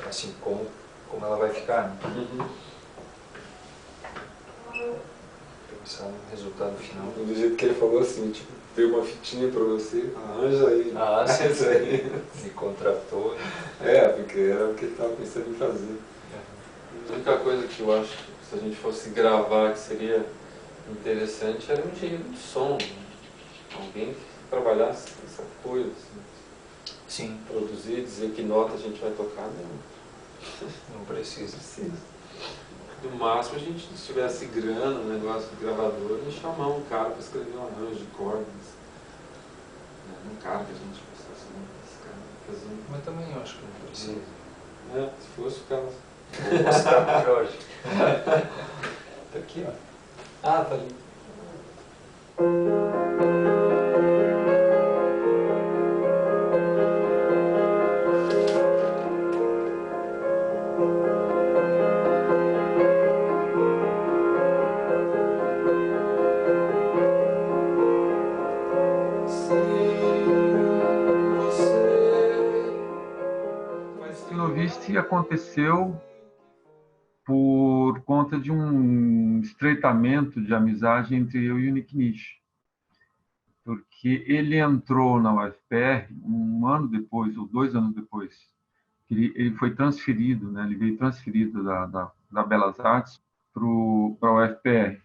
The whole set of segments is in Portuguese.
assim, como ela vai ficar, né? Pensar no resultado final. Do jeito que ele falou assim, tipo, deu uma fitinha pra você, arranja aí. Ah, sim, aí. Me contratou. Porque era o que ele tava pensando em fazer. A única coisa que eu acho que se a gente fosse gravar que seria interessante era um engenheiro de som. Alguém que trabalhasse essa coisa, assim. Sim. Produzir, dizer que nota a gente vai tocar, não. Não precisa. No máximo a gente, se tivesse grana, um negócio de gravador, a gente chamar um cara para escrever um arranjo de cordas. Um cara que a gente pensasse, esse cara fazer um... Mas também eu acho que não precisa. Se fosse o caso. Vou mostrar pro Jorge. Tá aqui, ó. Ah, tá ali. Isso aconteceu por conta de um estreitamento de amizade entre eu e o Nick Nish, porque ele entrou na UFPR um ano depois, ou 2 anos depois. Ele foi transferido, né? Ele veio transferido da Belas Artes para a UFPR.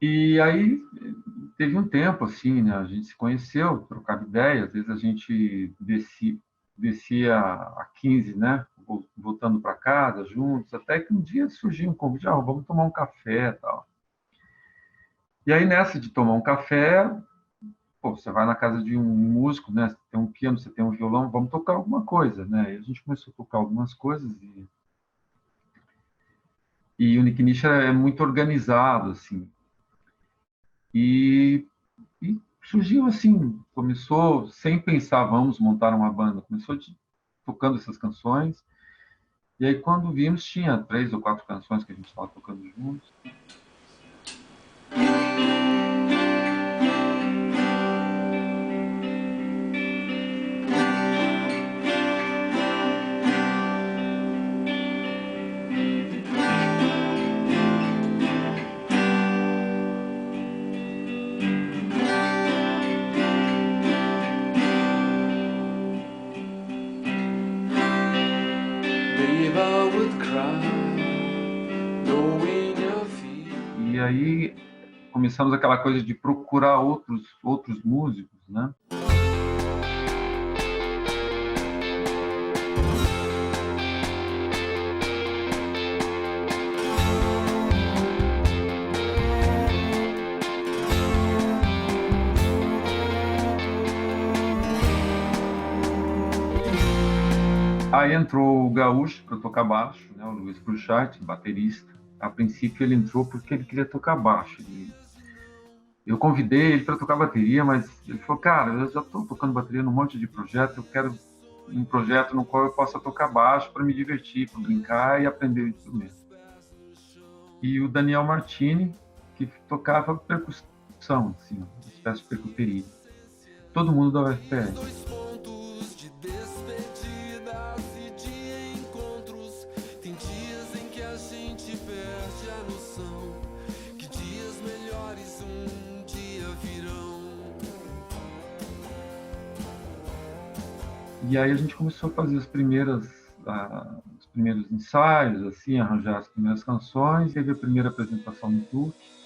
E aí teve um tempo assim, né? A gente se conheceu, trocava ideias, às vezes a gente descia a 15, né? Voltando para casa juntos, até que um dia surgiu um convite, vamos tomar um café e tal. E aí nessa de tomar um café, você vai na casa de um músico, né? Você tem um piano, você tem um violão, vamos tocar alguma coisa, né? E a gente começou a tocar algumas coisas e o Nick Nish é muito organizado, assim. E surgiu assim, começou sem pensar, vamos montar uma banda. Começou tocando essas canções. E aí, quando vimos, tinha 3 ou 4 canções que a gente estava tocando juntos. E aí começamos aquela coisa de procurar outros músicos, né? Aí entrou o Gaúcho para tocar baixo, né? O Luiz Cruchart, baterista. A princípio ele entrou porque ele queria tocar baixo. Eu convidei ele para tocar bateria, mas ele falou, cara, eu já estou tocando bateria num monte de projeto, eu quero um projeto no qual eu possa tocar baixo para me divertir, para brincar e aprender o instrumento. E o Daniel Martini, que tocava percussão, assim, uma espécie de percuteria. Todo mundo da UFPR. E aí a gente começou a fazer os primeiros ensaios, assim, arranjar as primeiras canções, teve a primeira apresentação no Duque.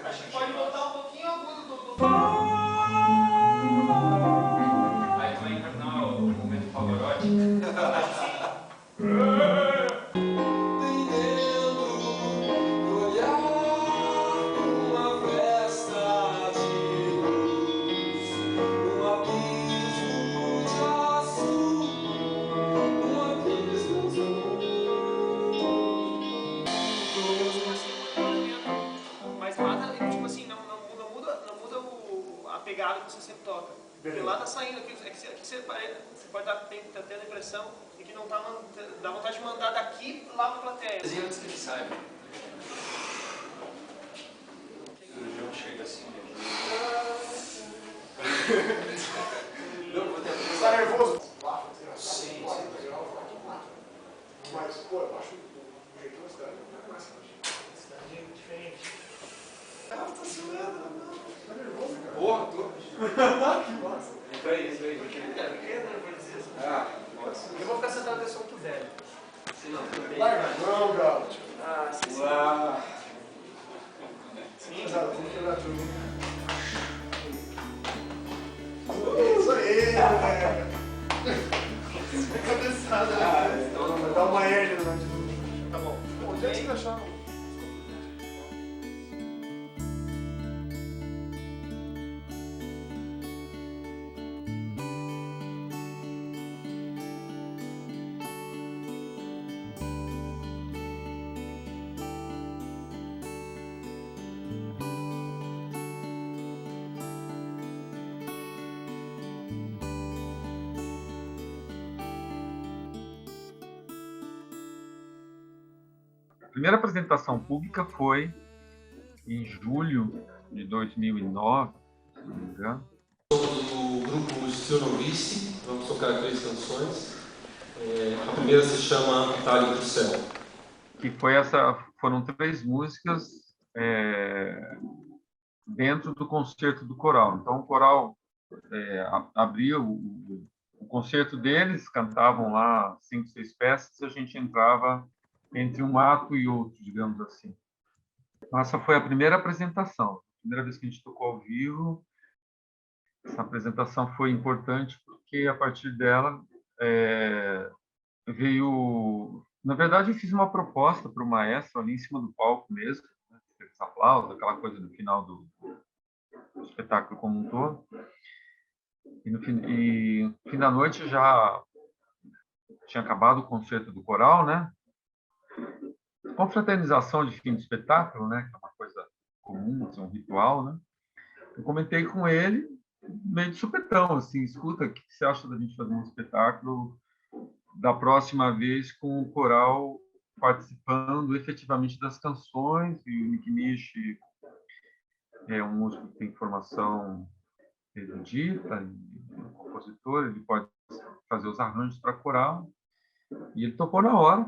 Acho que pode voltar um pouquinho agudo do... Aí tu vai encarnar o momento Pavarotti. pegada que você sempre toca. Porque lá tá saindo, aqui você pode estar tendo a impressão de que não tá, dá vontade de mandar daqui lá pra plateia. Antes que ele saiba. O cirurgião chega assim. Não, vou ter Você tá nervoso? Sim, sim. Mas, pô, eu acho o jeito da cidade não é mais fácil. Cidade é diferente. Ah, tá suando, não. Tá nervoso, cara? Porra, tô. Que massa. Entra aí, entra aí. Por que nervosismo? Ah, nossa. Eu vou ficar sentado porque eu sou muito velho. Se não, também. Larga, não, Galo. Ah, sim. Uau. Sim. Exato, vamos quebrar tudo. Isso aí, né? Cabeçada, né? Vai dar uma hérnia no Tá bom. Onde é que você achou? A primeira apresentação pública foi em julho de 2009, se não me engano. Do grupo Still No List, vamos tocar 3 canções. A primeira se chama Atalho pro Céu. Que foi foram 3 músicas dentro do concerto do coral. Então, o coral abria o concerto deles, cantavam lá 5, 6 peças, e a gente entrava entre um ato e outro, digamos assim. Essa foi a primeira apresentação, a primeira vez que a gente tocou ao vivo. Essa apresentação foi importante porque, a partir dela, veio... Na verdade, eu fiz uma proposta para o maestro ali em cima do palco mesmo, né? Aqueles aplausos, aquela coisa do final do espetáculo como um todo. E no fim da noite já tinha acabado o concerto do coral, né? Confraternização de fim de espetáculo, né? Que é uma coisa comum, é um ritual, né? Eu comentei com ele, meio de supetão, assim, escuta, o que você acha da gente fazer um espetáculo da próxima vez com o coral participando efetivamente das canções, e o Nick Nish é um músico que tem formação erudita, um compositor, ele pode fazer os arranjos para coral, e ele topou na hora.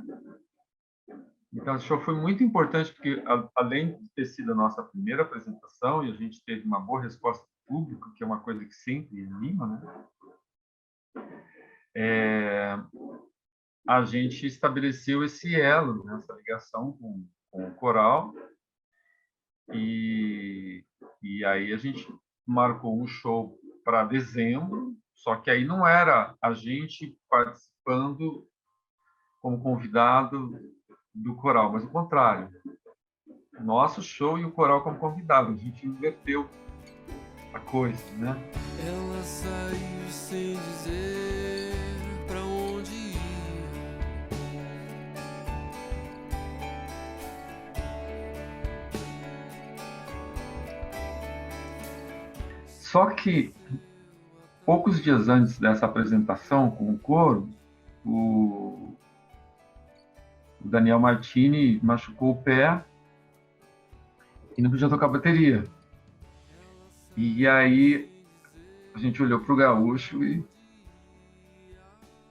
Então, esse show foi muito importante, porque, além de ter sido a nossa primeira apresentação, e a gente teve uma boa resposta do público, que é uma coisa que sempre anima, né? A gente estabeleceu esse elo, né? Essa ligação com o coral, e aí a gente marcou um show para dezembro, só que aí não era a gente participando como convidado do coral, mas o contrário. Nosso show e o coral como convidado. A gente inverteu a coisa, né? Ela saiu sem dizer pra onde ia. Só que, poucos dias antes dessa apresentação com o coro, o Daniel Martini machucou o pé e não podia tocar bateria. E aí a gente olhou para o Gaúcho e...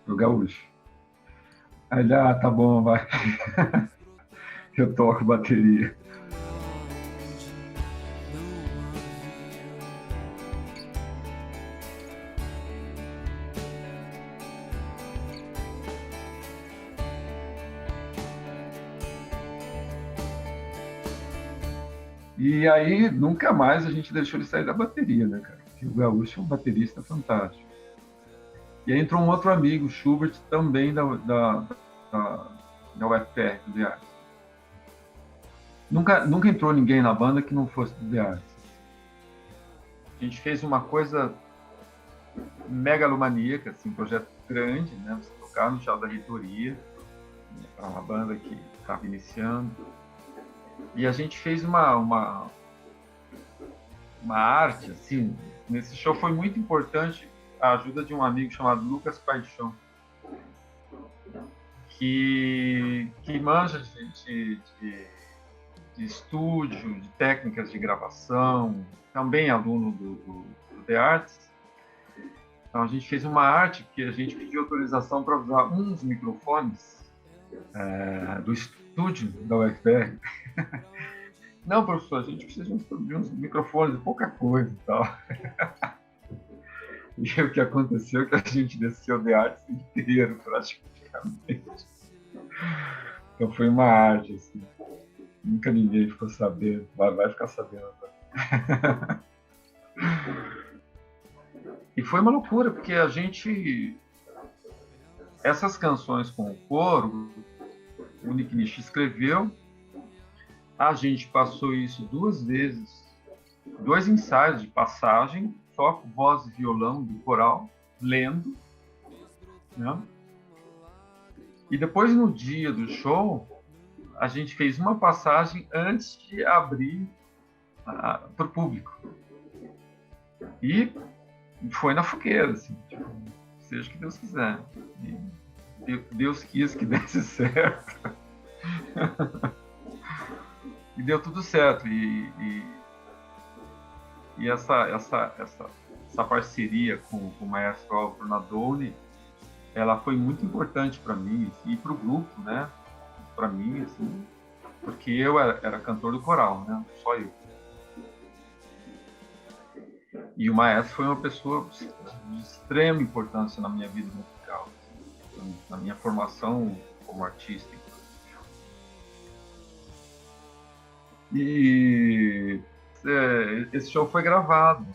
Pro Gaúcho. Aí ele, tá bom, vai. Eu toco bateria. E aí, nunca mais a gente deixou ele sair da bateria, né, cara? Porque o Gaúcho é um baterista fantástico. E aí entrou um outro amigo, o Schubert, também da UFR, do The Arts. Nunca entrou ninguém na banda que não fosse do The Arts. A gente fez uma coisa megalomaníaca, assim, um projeto grande, né? Você tocar no Teatro da Reitoria, para uma banda que estava iniciando. E a gente fez uma arte, assim. Nesse show foi muito importante a ajuda de um amigo chamado Lucas Paixão, que manja de estúdio, de técnicas de gravação, também aluno do The Arts. Então a gente fez uma arte que a gente pediu autorização para usar uns microfones do estúdio da UFR. Não, professor, a gente precisa de uns microfones, pouca coisa e tal. E o que aconteceu é que a gente desceu The Arts inteiro, praticamente. Então foi uma arte, assim. Nunca ninguém ficou sabendo, vai ficar sabendo agora. E foi uma loucura, porque a gente... Essas canções com o coro, o Nick Nish escreveu, a gente passou isso 2 vezes, 2 ensaios de passagem, só com voz e violão do coral, lendo, né? E depois, no dia do show, a gente fez uma passagem antes de abrir para o público. E foi na fogueira, assim, tipo, seja o que Deus quiser. E Deus quis que desse certo. E deu tudo certo. E essa parceria com o maestro Álvaro Nadoni, ela foi muito importante para mim e para o grupo, né? Para mim, assim, porque eu era cantor do coral, né? Só eu. E o maestro foi uma pessoa de extrema importância na minha vida musical, assim, na minha formação como artista. E esse show foi gravado.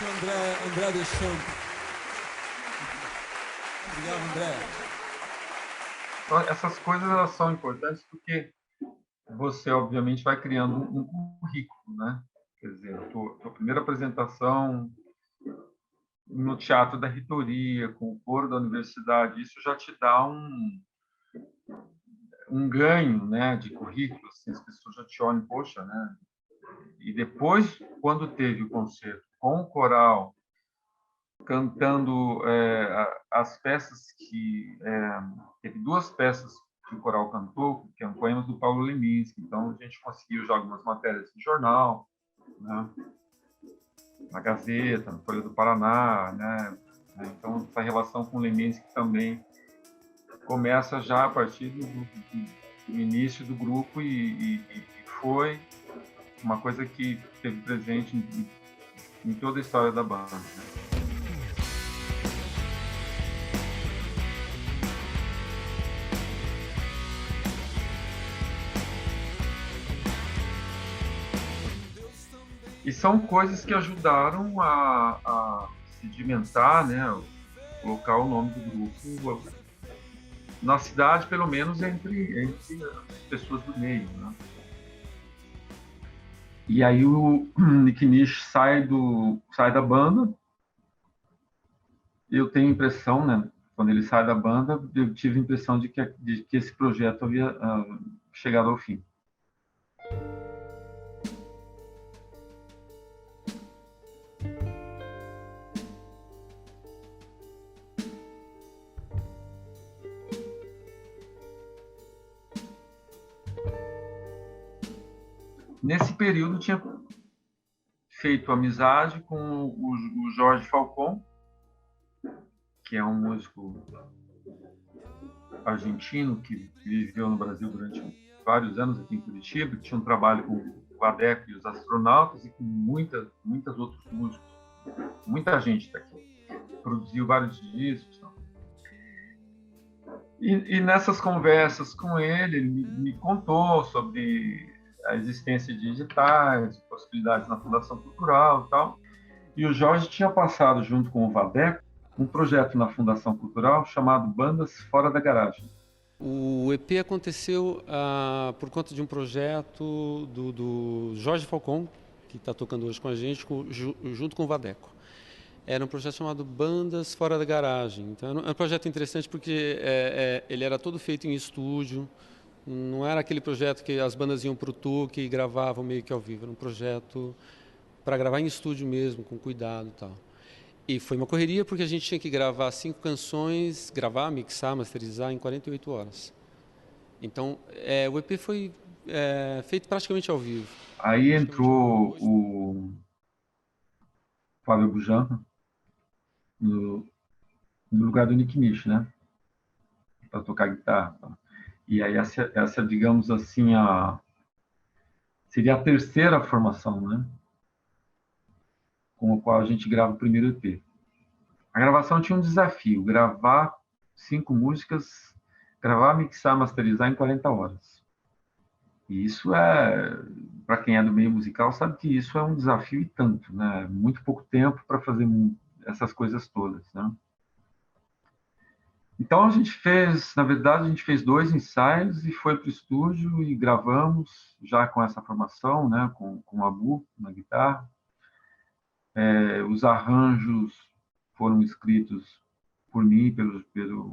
Isso, André Deschamps. Obrigado, André. Então, essas coisas elas são importantes porque você, obviamente, vai criando um currículo, né? Quer dizer, tua primeira apresentação no Teatro da Reitoria, com o coro da universidade, isso já te dá um ganho, né, de currículo, assim, as pessoas já te olham, poxa, né? E depois, quando teve o concerto com o coral, cantando as peças teve duas peças que o coral cantou, que eram poemas do Paulo Leminski, então a gente conseguiu já algumas matérias de jornal, né? Na Gazeta, na Folha do Paraná, né? Então essa relação com o Leminski também começa já a partir do início do grupo e foi uma coisa que esteve presente em toda a história da banda, né? E são coisas que ajudaram a sedimentar, né, colocar o nome do grupo na cidade, pelo menos entre as pessoas do meio, né? E aí o Nick Nish sai da banda. Eu tenho a impressão, né, quando ele sai da banda, eu tive a impressão de que esse projeto havia chegado ao fim. Nesse período, tinha feito amizade com o Jorge Falcon, que é um músico argentino que viveu no Brasil durante vários anos aqui em Curitiba, que tinha um trabalho com o Vadeco e os Astronautas e com muitos outros músicos. Muita gente daqui. Produziu vários discos. E nessas conversas com ele me contou sobre a existência de editais, possibilidades na Fundação Cultural e tal. E o Jorge tinha passado, junto com o Vadeco, um projeto na Fundação Cultural chamado Bandas Fora da Garagem. O EP aconteceu por conta de um projeto do Jorge Falcon, que está tocando hoje com a gente, junto com o Vadeco. Era um projeto chamado Bandas Fora da Garagem. Então, era um projeto interessante porque ele era todo feito em estúdio. Não era aquele projeto que as bandas iam para o Tuque e gravavam meio que ao vivo. Era um projeto para gravar em estúdio mesmo, com cuidado e tal. E foi uma correria porque a gente tinha que gravar 5 canções, gravar, mixar, masterizar em 48 horas. Então, o EP foi feito praticamente ao vivo. Aí entrou o Fábio Bujan no lugar do Nick Nish, né? Para tocar guitarra. E aí essa, digamos assim, seria a terceira formação, né? Com a qual a gente grava o primeiro EP. A gravação tinha um desafio, gravar 5 músicas, gravar, mixar, masterizar em 40 horas. E isso para quem é do meio musical, sabe que isso é um desafio e tanto, né? Muito pouco tempo para fazer essas coisas todas, né? Então na verdade, a gente fez 2 ensaios e foi para o estúdio e gravamos já com essa formação, né? Com o Abu na guitarra. Os arranjos foram escritos por mim,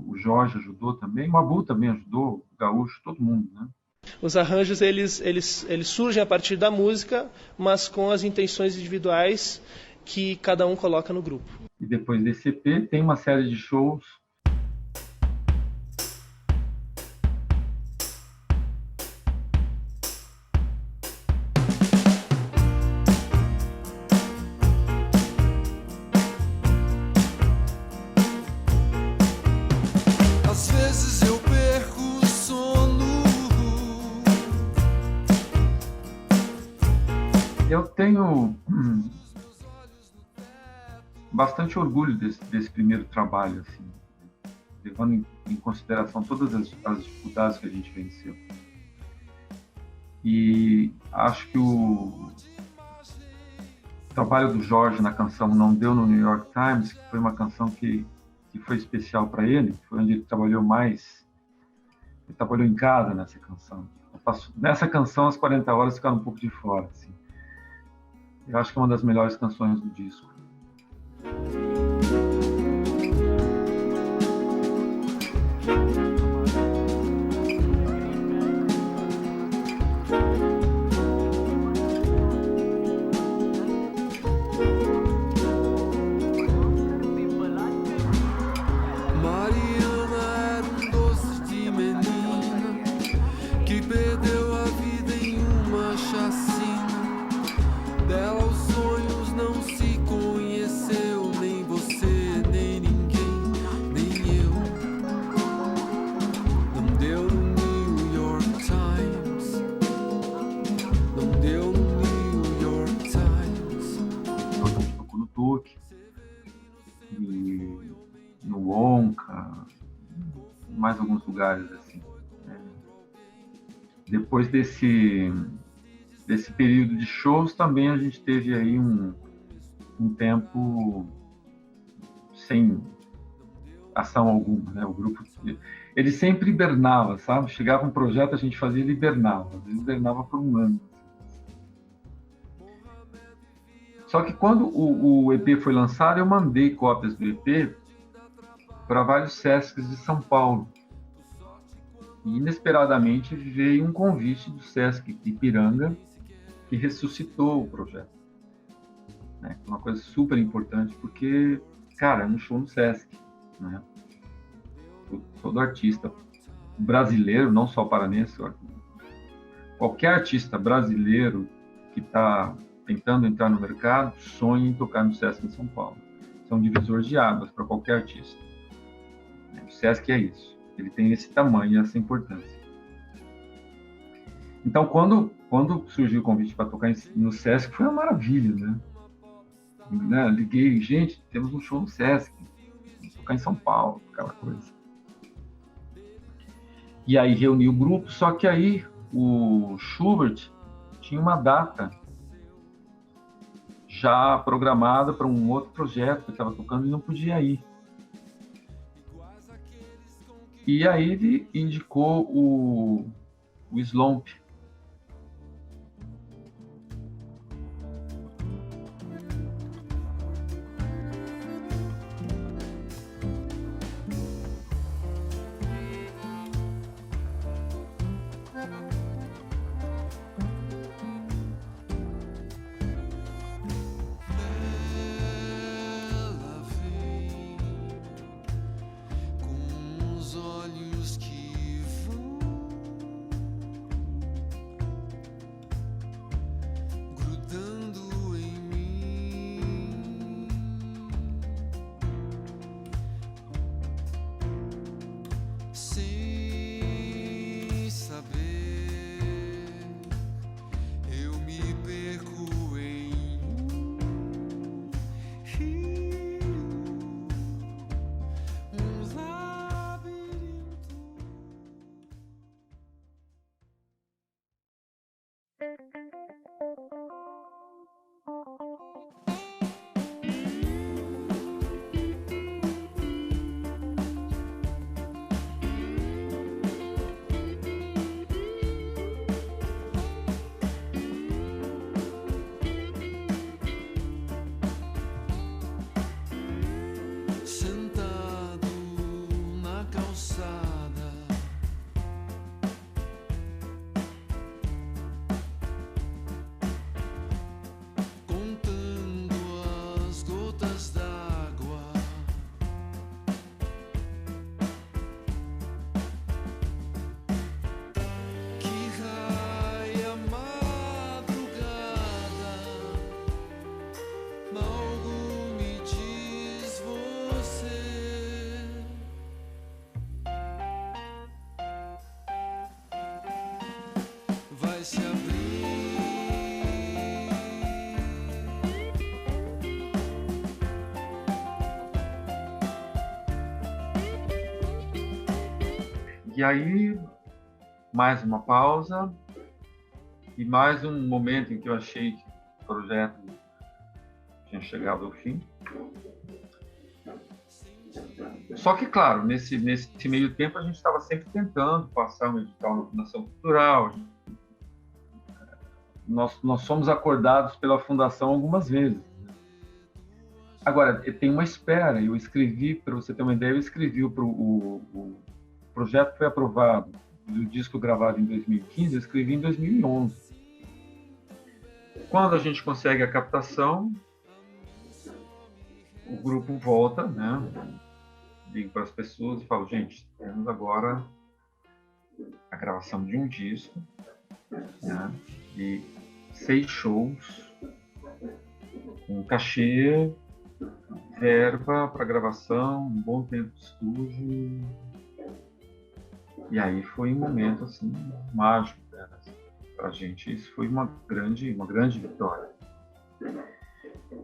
o Jorge ajudou também, o Abu também ajudou, o Gaúcho, todo mundo, né? Os arranjos eles surgem a partir da música, mas com as intenções individuais que cada um coloca no grupo. E depois desse EP tem uma série de shows. Às vezes eu perco o sono. Eu tenho bastante orgulho desse primeiro trabalho, assim, levando em consideração todas as dificuldades que a gente venceu. E acho que trabalho do Jorge na canção Não Deu no New York Times, que foi uma canção que foi especial para ele, foi onde ele trabalhou mais. Ele trabalhou em casa nessa canção. Nessa canção, as 40 horas ficaram um pouco de fora. Assim. Eu acho que é uma das melhores canções do disco. Mais alguns lugares assim. Depois desse período de shows, também a gente teve aí um tempo sem ação alguma, né? O grupo, ele sempre hibernava, sabe? Chegava um projeto, a gente fazia, ele hibernava. Às vezes hibernava por um ano. Só que quando o EP foi lançado, eu mandei cópias do EP para vários Sescs de São Paulo. E, inesperadamente, veio um convite do Sesc de Ipiranga, que ressuscitou o projeto. Né? Uma coisa super importante, porque, cara, é um show no Sesc. Né? Todo artista brasileiro, não só paranense, qualquer artista brasileiro que está tentando entrar no mercado, sonha em tocar no Sesc em São Paulo. São divisores de águas para qualquer artista. O Sesc é isso. Ele tem esse tamanho e essa importância. Então, quando surgiu o convite para tocar no Sesc, foi uma maravilha, né? Liguei, gente, temos um show no Sesc, vamos tocar em São Paulo, aquela coisa. E aí reuni o grupo, só que aí o Schubert tinha uma data já programada para um outro projeto que estava tocando e não podia ir. E aí ele indicou o Slomp. E aí, mais uma pausa e mais um momento em que eu achei que o projeto tinha chegado ao fim. Só que, claro, nesse meio tempo a gente estava sempre tentando passar um edital na Fundação Cultural. Nós somos acordados pela Fundação algumas vezes. Agora, tem uma espera. Eu escrevi, para você ter uma ideia, eu escrevi o projeto foi aprovado, o disco gravado em 2015, eu escrevi em 2011. Quando a gente consegue a captação, o grupo volta, né? Ligo para as pessoas e falo, gente, temos agora a gravação de um disco, né? De 6 shows, um cachê, verba para gravação, um bom tempo de estúdio. E aí foi um momento assim mágico, né? Para a gente. Isso foi uma grande vitória.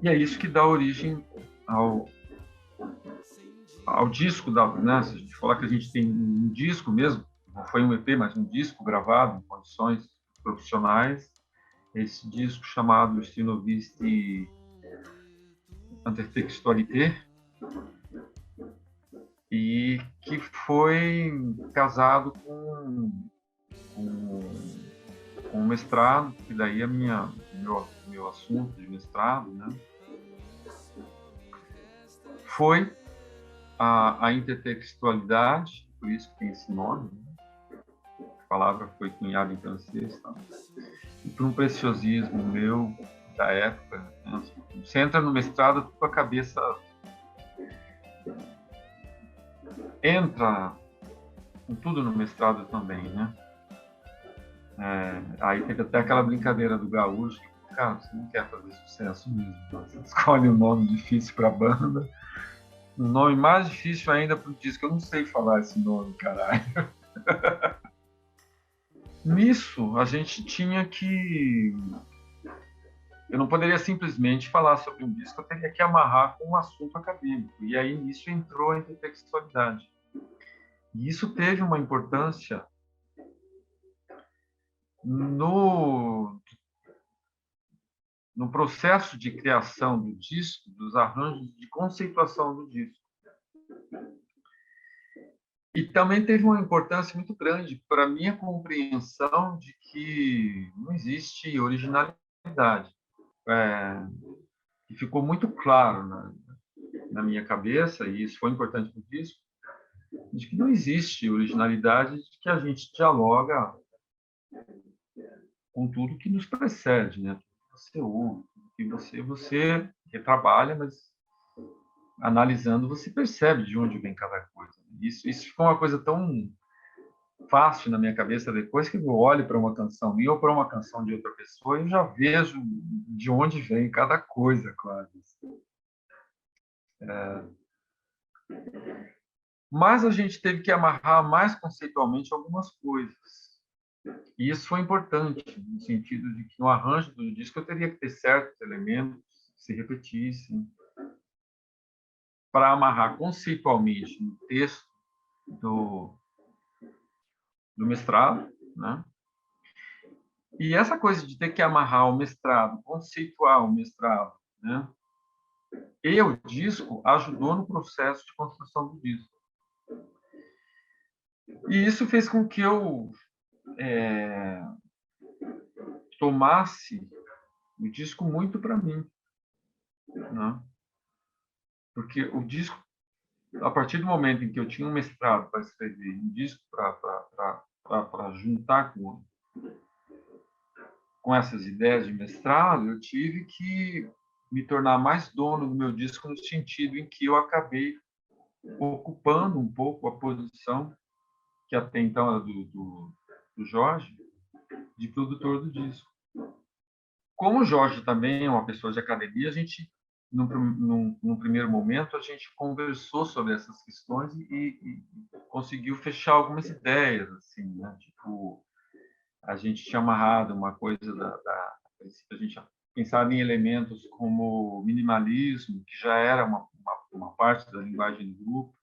E é isso que dá origem ao disco, né? Se a gente falar que a gente tem um disco mesmo, não foi um EP, mas um disco gravado em condições profissionais, esse disco chamado Stynoviste Intertextualité, e que foi casado com um mestrado, que daí é meu assunto de mestrado, né? Foi a intertextualidade, por isso que tem esse nome, né? A palavra foi cunhada em francês, tá? E por um preciosismo meu da época, né? Você entra no mestrado com a cabeça entra com tudo no mestrado também, né? Aí teve até aquela brincadeira do gaúcho, cara, você não quer fazer sucesso mesmo, você escolhe um nome difícil para a banda, um nome mais difícil ainda para o disco, eu não sei falar esse nome, caralho. Nisso, a gente tinha que... Eu não poderia simplesmente falar sobre um disco, eu teria que amarrar com um assunto acadêmico, e aí nisso entrou a intertextualidade. E isso teve uma importância no processo de criação do disco, dos arranjos de conceituação do disco. E também teve uma importância muito grande para a minha compreensão de que não existe originalidade. E ficou muito claro na minha cabeça, e isso foi importante para o disco, de que não existe originalidade, de que a gente dialoga com tudo que nos precede, né? Você ouve, que você retrabalha, mas analisando você percebe de onde vem cada coisa. Isso ficou uma coisa tão fácil na minha cabeça depois que eu olho para uma canção minha ou para uma canção de outra pessoa e eu já vejo de onde vem cada coisa, quase. Mas a gente teve que amarrar mais conceitualmente algumas coisas. E isso foi importante, no sentido de que no arranjo do disco eu teria que ter certos elementos que se repetissem para amarrar conceitualmente no texto do mestrado, né? E essa coisa de ter que amarrar o mestrado, conceituar o mestrado, né? E o disco ajudou no processo de construção do disco. E isso fez com que eu tomasse o disco muito para mim, né? Porque o disco, a partir do momento em que eu tinha um mestrado para escrever, um disco para juntar com essas ideias de mestrado, eu tive que me tornar mais dono do meu disco no sentido em que eu acabei ocupando um pouco a posição que até então era do Jorge, de produtor do disco. Como o Jorge também é uma pessoa de academia, a gente, num primeiro momento, a gente conversou sobre essas questões e conseguiu fechar algumas ideias, assim, né? Tipo, a gente tinha amarrado uma coisa a gente pensava em elementos como minimalismo, que já era uma parte da linguagem do grupo.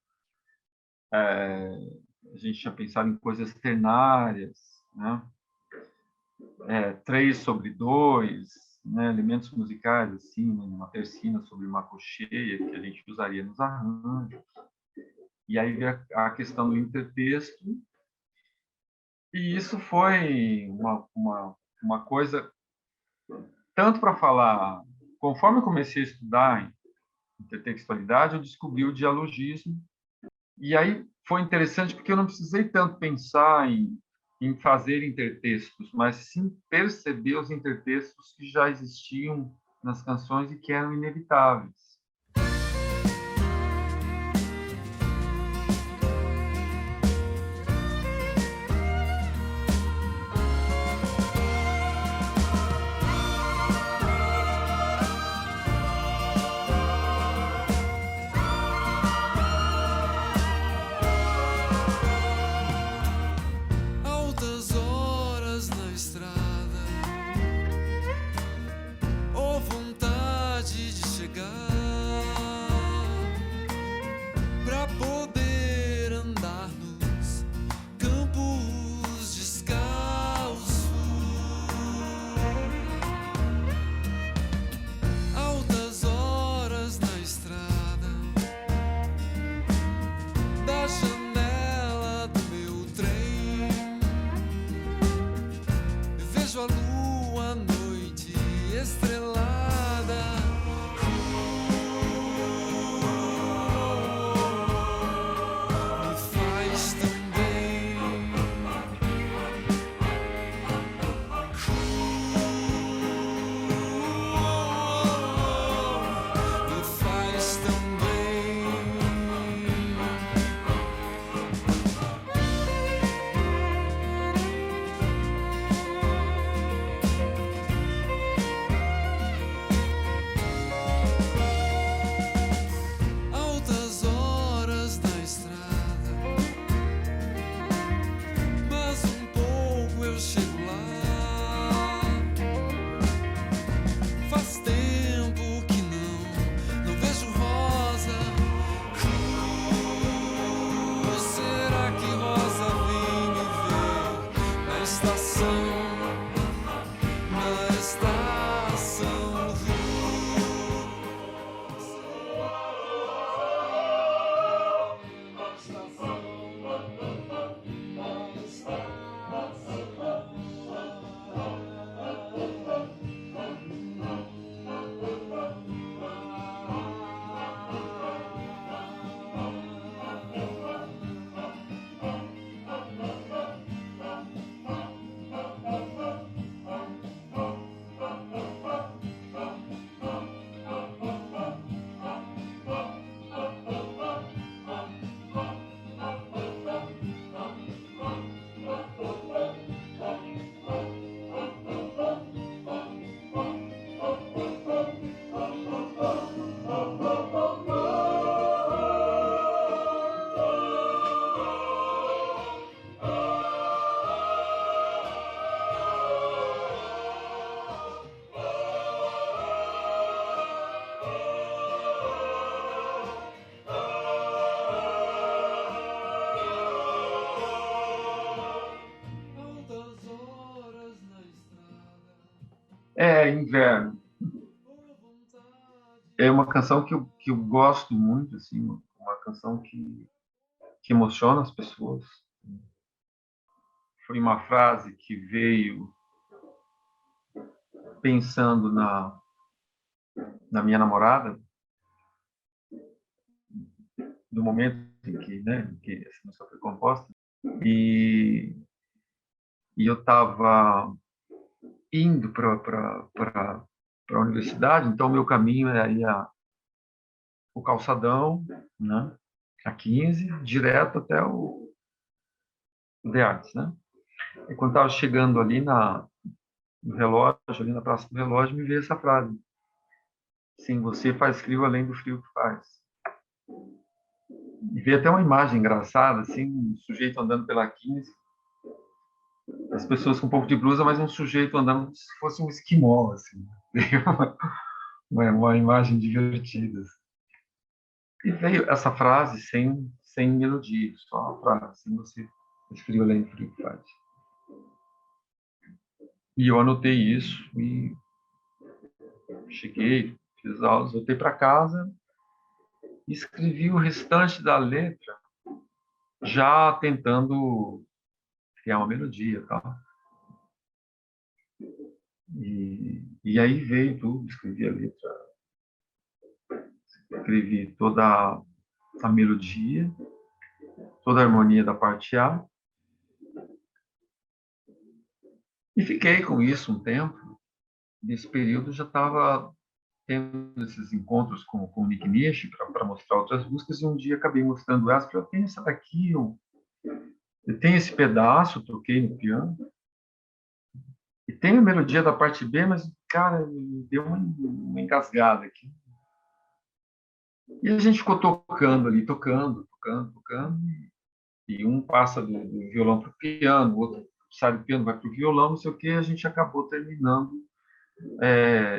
A gente tinha pensado em coisas ternárias, né? 3/2, né, elementos musicais, assim, uma tercina sobre uma cocheia que a gente usaria nos arranjos. E aí veio a questão do intertexto, e isso foi uma coisa, tanto para falar, conforme eu comecei a estudar intertextualidade, eu descobri o dialogismo, e aí foi interessante porque eu não precisei tanto pensar em fazer intertextos, mas sim perceber os intertextos que já existiam nas canções e que eram inevitáveis. Altas horas na estrada, ou vontade de chegar pra poder andar nos campos descalço. Altas horas na estrada, da janela do meu trem, vejo a lua à noite estrelada. Me faz tão bem. Me faz tão bem. Altas horas na estrada, mas um pouco eu chego lá. Faz tempo que não vejo rosa. Será que Rosa vem me ver na estação? Na estação altas horas na estrada, É, Inverno. ou vontade. É uma canção que eu gosto muito, assim, uma canção que emociona as pessoas. Foi uma frase que veio pensando na minha namorada, do momento em que essa música foi composta, e eu estava indo para a universidade, então meu caminho era o calçadão, né, a 15, direto até o The Arts, né? E quando estava chegando ali no relógio, ali na Praça do Relógio, me veio essa frase: sim, você faz frio além do frio que faz. E veio até uma imagem engraçada, assim, um sujeito andando pela 15, as pessoas com um pouco de blusa, mas um sujeito andando como se fosse um esquimó, assim. Veio uma imagem divertida. E veio essa frase sem melodia, só a frase, assim, você faz frio além do frio que faz. E eu anotei isso e cheguei, fiz aulas, voltei para casa e escrevi o restante da letra, já tentando criar uma melodia, tá? E aí veio tudo, escrevi a letra, escrevi toda a melodia, toda a harmonia da parte A, e fiquei com isso um tempo. Nesse período já estava tendo esses encontros com o Nick Nish para mostrar outras músicas, e um dia acabei mostrando essa, eu tenho essa daqui, eu tenho esse pedaço, toquei no piano, e tem a melodia da parte B, mas, cara, me deu uma engasgada aqui. E a gente ficou tocando ali, tocando, e um passa do violão para o piano, o outro sai do piano, vai para o violão, não sei o quê, a gente acabou terminando,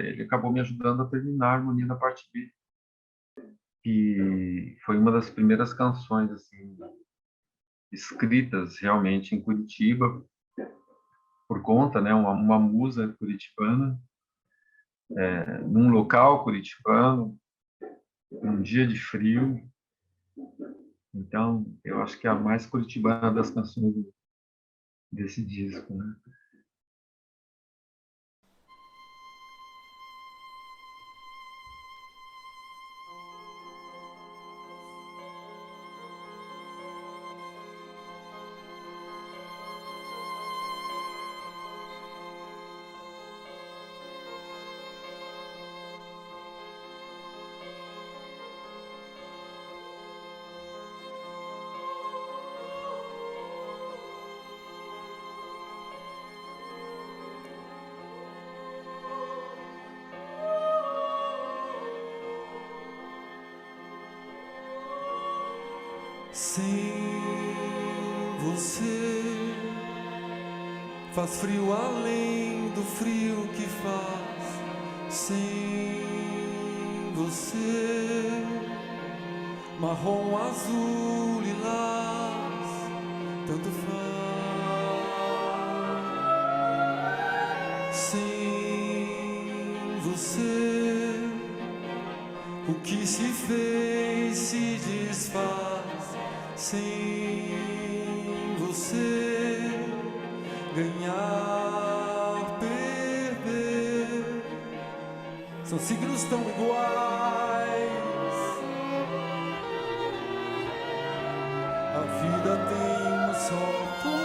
ele acabou me ajudando a terminar a harmonia da parte B. E foi uma das primeiras canções, assim, escritas realmente em Curitiba, por conta, né, uma musa curitibana, num local curitibano, num dia de frio. Então, eu acho que é a mais curitibana das canções desse disco, né? Sem você faz frio além do frio que faz. Sem você, marrom, azul, lilás, tanto faz. Sem você, o que se fez se desfaz. Sem você, ganhar, perder, são signos tão iguais. A vida tem um só tom.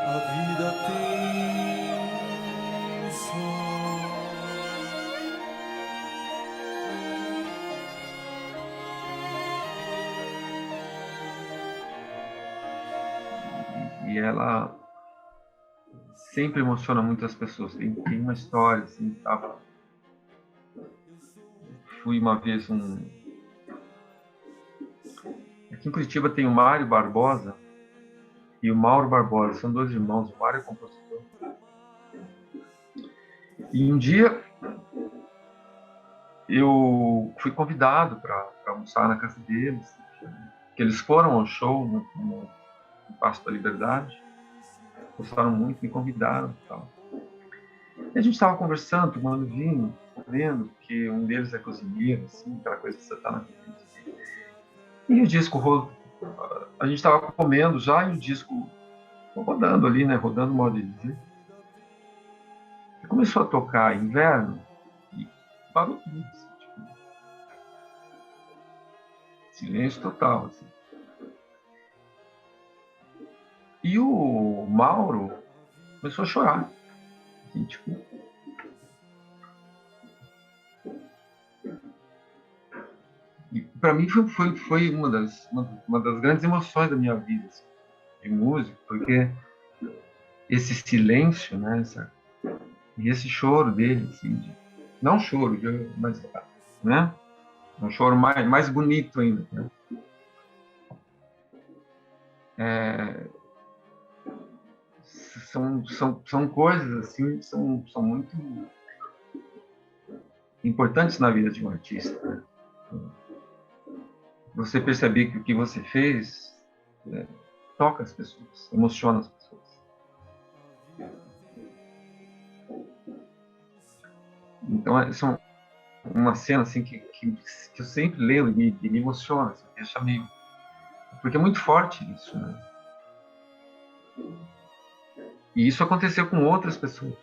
A vida tem um som. E ela sempre emociona muitas pessoas. Tem uma história, assim, tava... Fui uma vez Aqui em Curitiba tem o Mário Barbosa e o Mauro Barbosa, são dois irmãos, o Mário é compositor. E um dia eu fui convidado para almoçar na casa deles, que eles foram ao show no Paço da Liberdade, gostaram muito, me convidaram e tal. E a gente estava conversando, tomando vinho, comendo, porque um deles é cozinheiro, assim, aquela coisa que você está na cozinha. E o disco, a gente estava comendo já, e o disco rodando ali, né, rodando, modo de dizer. E começou a tocar Inverno, e parou tudo, assim, tipo, silêncio total, assim. E o Mauro começou a chorar, assim, tipo... E para mim foi uma das grandes emoções da minha vida, assim, de músico, porque esse silêncio, né, e esse choro dele, assim, não choro, mas, né, um choro mais bonito ainda, né? São coisas assim, são muito importantes na vida de um artista, né? Você perceber que o que você fez toca as pessoas, emociona as pessoas. Então, são uma cena assim que eu sempre leio e me emociona, assim, deixa meio... Porque é muito forte isso, né? E isso aconteceu com outras pessoas.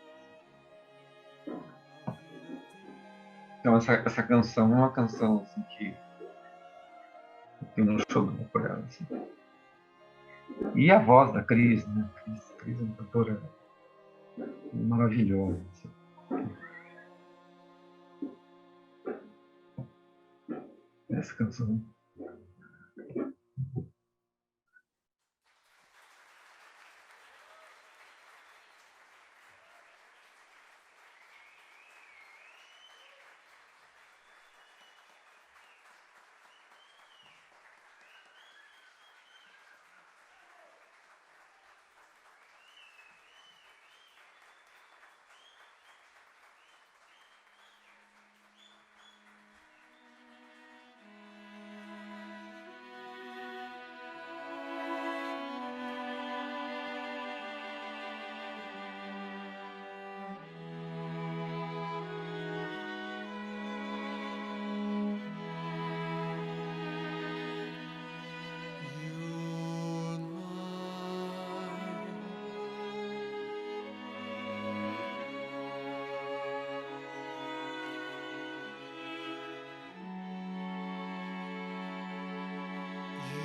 Então, essa canção é uma canção assim, que eu tenho um show por ela. Assim. E a voz da Cris, né? Cris é uma cantora maravilhosa. Assim. Essa canção.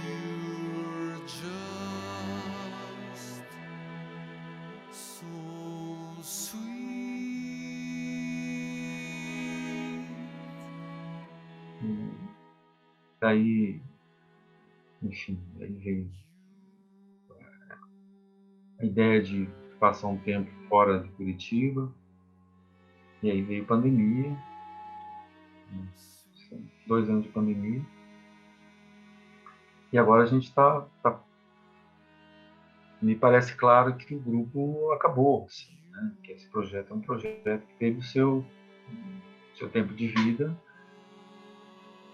You're just so sweet. Daí, enfim, daí veio a ideia de passar um tempo fora de Curitiba. E aí veio pandemia, né? 2 anos de pandemia. E agora a gente me parece claro que o grupo acabou, assim, né? Que esse projeto é um projeto que teve o seu tempo de vida.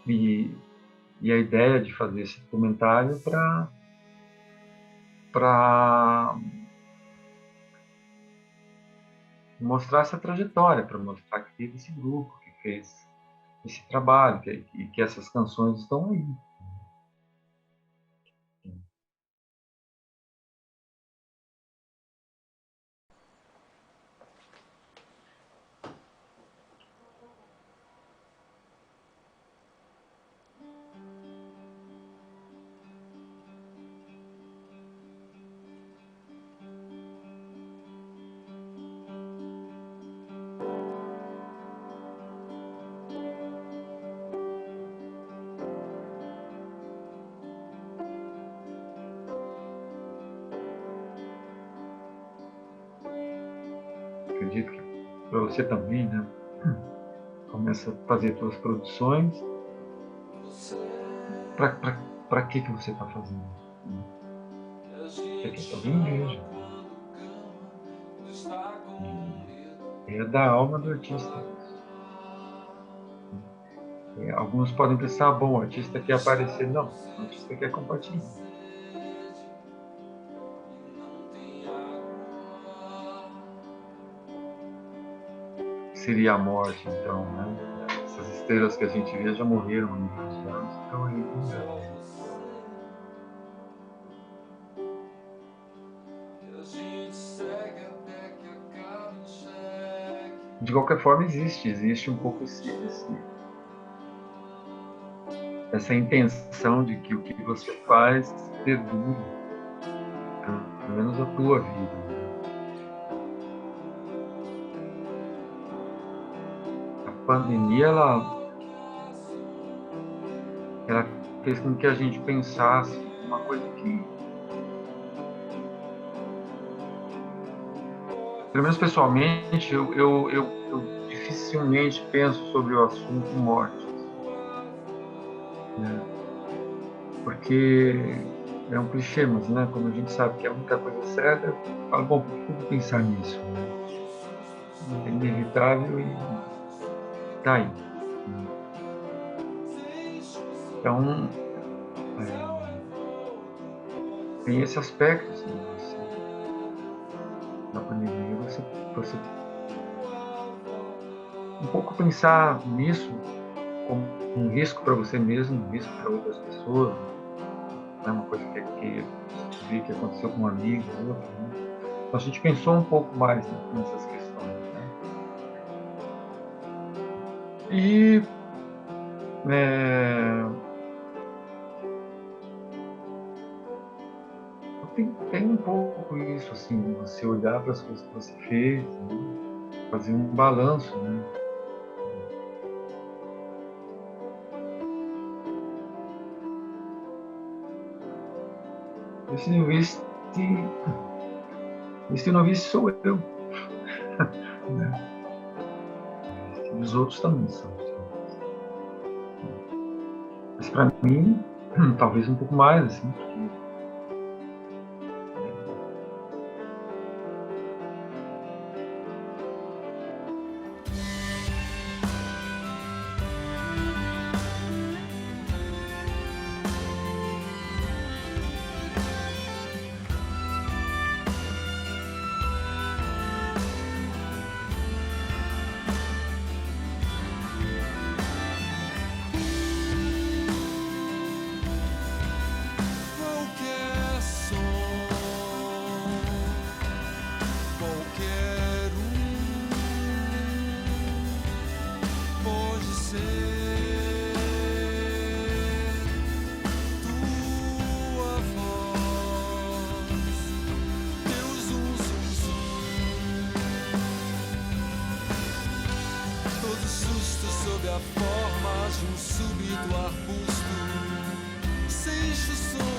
E a ideia de fazer esse documentário para mostrar essa trajetória, para mostrar que teve esse grupo que fez esse trabalho, que essas canções estão aí. Acredito que para você também, né? Começa a fazer suas produções. Para que você está fazendo? Você quer que alguém veja. É da alma do artista. Alguns podem pensar, bom, o artista quer aparecer. Não, o artista quer compartilhar. Seria a morte, então, né? Essas estrelas que a gente vê já morreram há milhões de anos, então aí não dá. De qualquer forma, existe um pouco essa intenção de que o que você faz perdure, pelo menos a tua vida. A pandemia, ela fez com que a gente pensasse uma coisa que, pelo menos pessoalmente, eu dificilmente penso sobre o assunto morte, né? Porque é um clichê, mas, né, como a gente sabe que é a única coisa certa, eu falo, bom, por que eu vou pensar nisso? Né? É inevitável e tá aí. Então, tem esse aspecto, assim, na pandemia, você um pouco pensar nisso como um risco para você mesmo, um risco para outras pessoas, não é uma coisa que você vê que aconteceu com um amigo ou outro, né? Então a gente pensou um pouco mais, né, nessas questões, né? E tem um pouco isso, assim, você olhar para as coisas que você fez, né? Fazer um balanço, né? Esse novice sou eu, né? E os outros também são. Mas para mim, talvez um pouco mais, assim, porque qualquer som, qualquer pode ser tua voz, teu zum zum zum, todo susto sob a forma de um súbito arbusto, sem som.